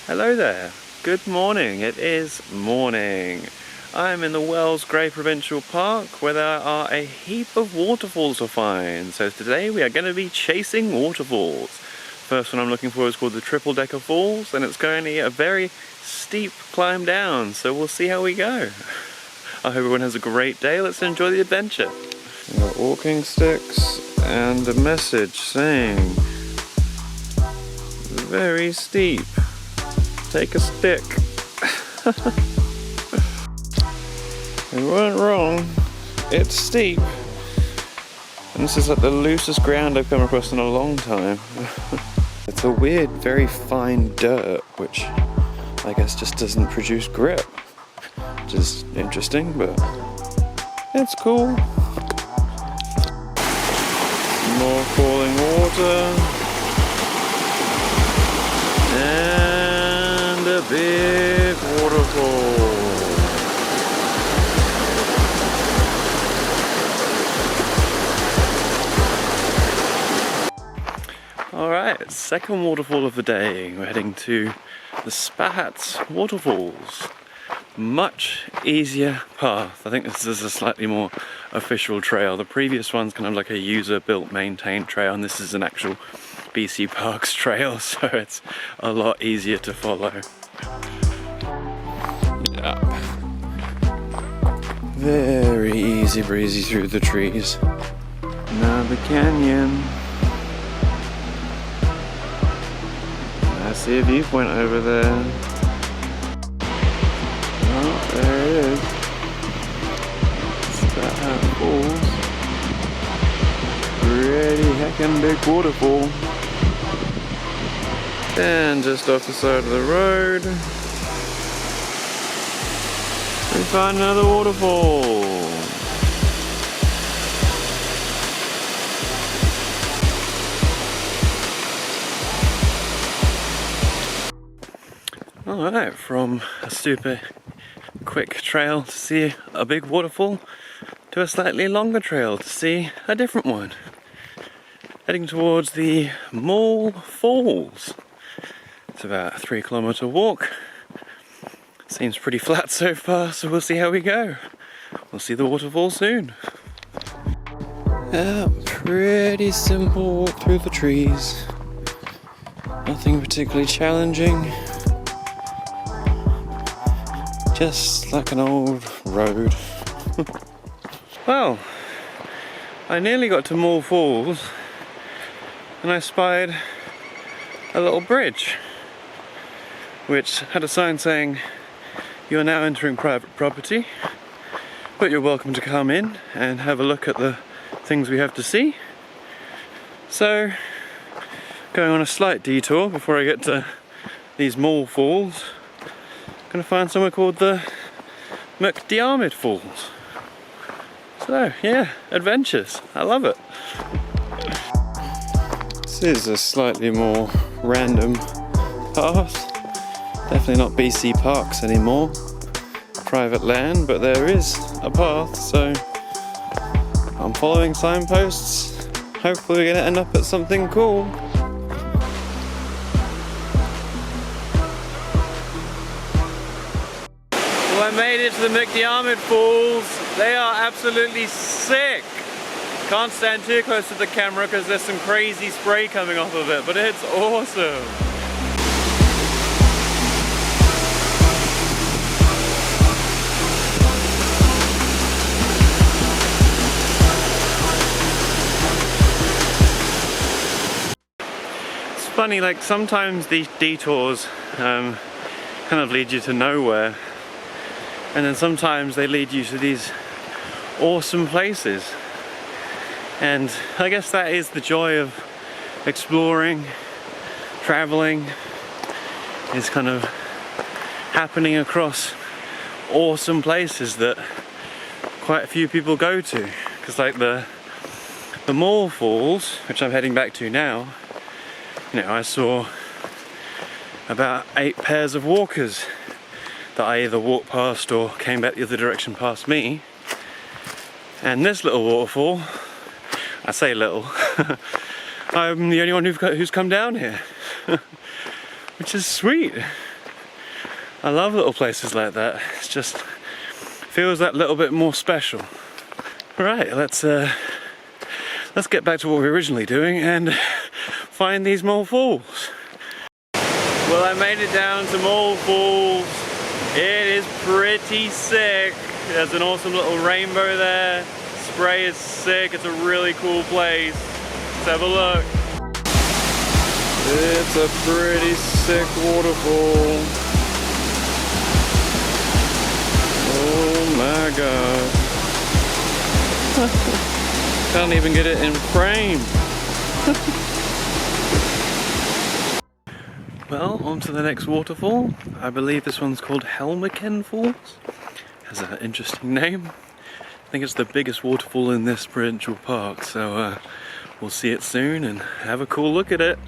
Hello there, good morning. It is morning. I'm in the Wells Gray Provincial Park where there are a heap of waterfalls to find. So today we are going to be chasing waterfalls. First one I'm looking for is called the Triple Decker Falls, and it's going to be a very steep climb down, so we'll see how we go. I hope everyone has a great day. Let's enjoy the adventure. We've got walking sticks and a message saying very steep. Take a stick. We weren't wrong. It's steep. And this is like the loosest ground I've come across in a long time. It's a weird, very fine dirt, which I guess just doesn't produce grip. Which is interesting, but it's cool. More falling water. And a big waterfall. Alright, second waterfall of the day. We're heading to the Spahats waterfalls. Much easier path. I think this is a slightly more official trail. The previous one's kind of like a user-built, maintained trail, and this is an actual BC Parks trail, so it's a lot easier to follow. Yep. Very easy breezy through the trees. Now the canyon. I see a viewpoint over there. Oh, there it is. It's Spahat Falls. Pretty heckin' big waterfall. And just off the side of the road, we find another waterfall. Alright, from a super quick trail to see a big waterfall to a slightly longer trail to see a different one. Heading towards the Mall Falls. It's about a 3-kilometer walk. Seems pretty flat so far, so we'll see how we go. We'll see the waterfall soon. Pretty simple walk through the trees. Nothing particularly challenging. Just like an old road. Well, I nearly got to Mall Falls and I spied a little bridge which had a sign saying, "You are now entering private property, but you're welcome to come in and have a look at the things we have to see." So, going on a slight detour before I get to these Mall Falls, I'm going to find somewhere called the McDiarmid Falls. So, yeah, adventures. I love it. This is a slightly more random path. Definitely not BC Parks anymore. Private land, but there is a path, so I'm following signposts. Hopefully we're going to end up at something cool. Well, I made it to the McDiarmid Falls. They are absolutely sick. Can't stand too close to the camera because there's some crazy spray coming off of it, but it's awesome. It's funny, like sometimes these detours kind of lead you to nowhere, and then sometimes they lead you to these awesome places. And I guess that is the joy of exploring, traveling, is kind of happening across awesome places that quite a few people go to. Because like the Mall Falls, which I'm heading back to now, you know, I saw about 8 pairs of walkers that I either walked past or came back the other direction past me. And this little waterfall, I say little, I'm the only one who's come down here, which is sweet. I love little places like that. It's just feels that little bit more special. Right, let's get back to what we were originally doing and find these Mole Falls. Well, I made it down to Mole Falls. It is pretty sick. There's an awesome little rainbow there. Spray is sick. It's a really cool place. Let's have a look. It's a pretty sick waterfall. Oh my god. Can't even get it in frame. Well, on to the next waterfall. I believe this one's called Helmeken Falls. Has an interesting name. I think it's the biggest waterfall in this provincial park, so we'll see it soon and have a cool look at it.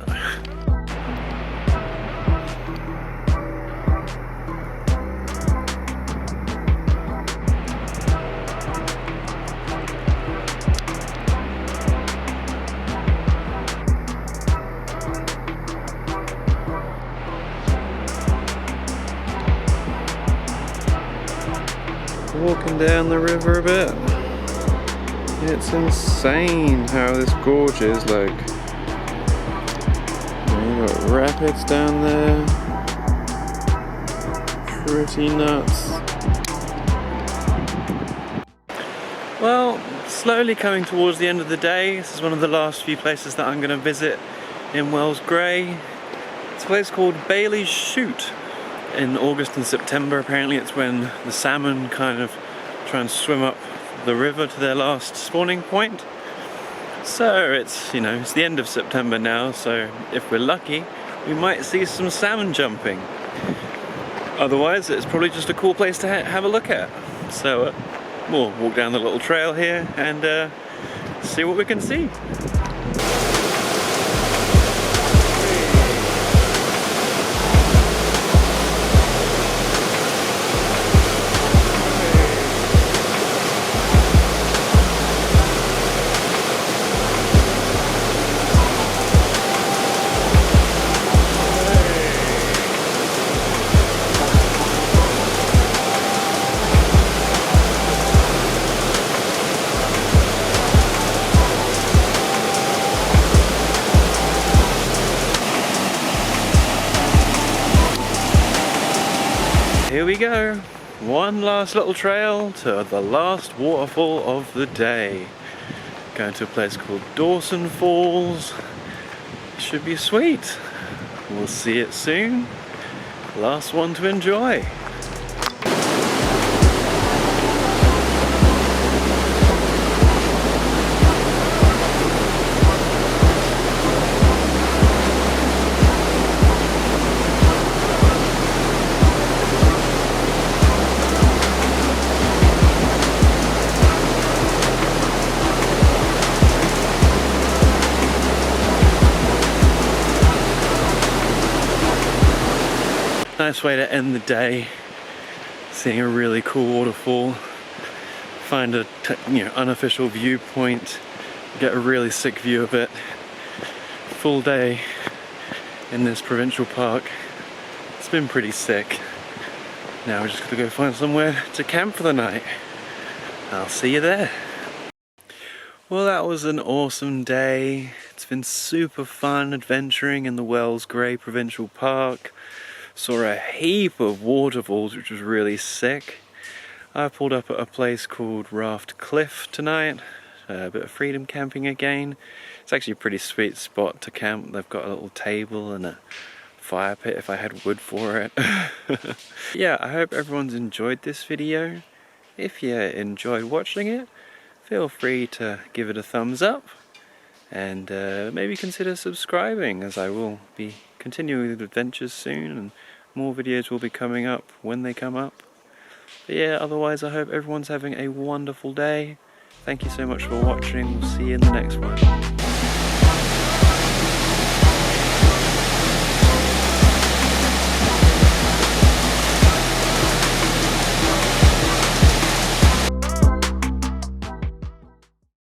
Walking down the river a bit. It's insane how this gorge is like. You've got rapids down there. Pretty nuts. Well, slowly coming towards the end of the day. This is one of the last few places that I'm going to visit in Wells Gray. It's a place called Bailey's Shoot. In August and September, apparently it's when the salmon kind of try and swim up the river to their last spawning point. So it's, you know, it's the end of September now, so if we're lucky, we might see some salmon jumping. Otherwise, it's probably just a cool place to have a look at. So we'll walk down the little trail here and see what we can see. Here we go, one last little trail to the last waterfall of the day. Going to a place called Dawson Falls. Should be sweet. We'll see it soon. Last one to enjoy. Nice way to end the day, seeing a really cool waterfall, find a unofficial viewpoint, get a really sick view of it. Full day in this provincial park. It's been pretty sick. Now we're just gonna go find somewhere to camp for the night. I'll see you there. Well, that was an awesome day. It's been super fun adventuring in the Wells Gray Provincial Park. Saw a heap of waterfalls, which was really sick. I pulled up at a place called Raft Cliff tonight. A bit of freedom camping again. It's actually a pretty sweet spot to camp. They've got a little table and a fire pit if I had wood for it. Yeah, I hope everyone's enjoyed this video. If you enjoyed watching it, feel free to give it a thumbs up and maybe consider subscribing, as I will be continuing with adventures soon and more videos will be coming up when they come up. But yeah, otherwise I hope everyone's having a wonderful day. Thank you so much for watching. We'll see you in the next one.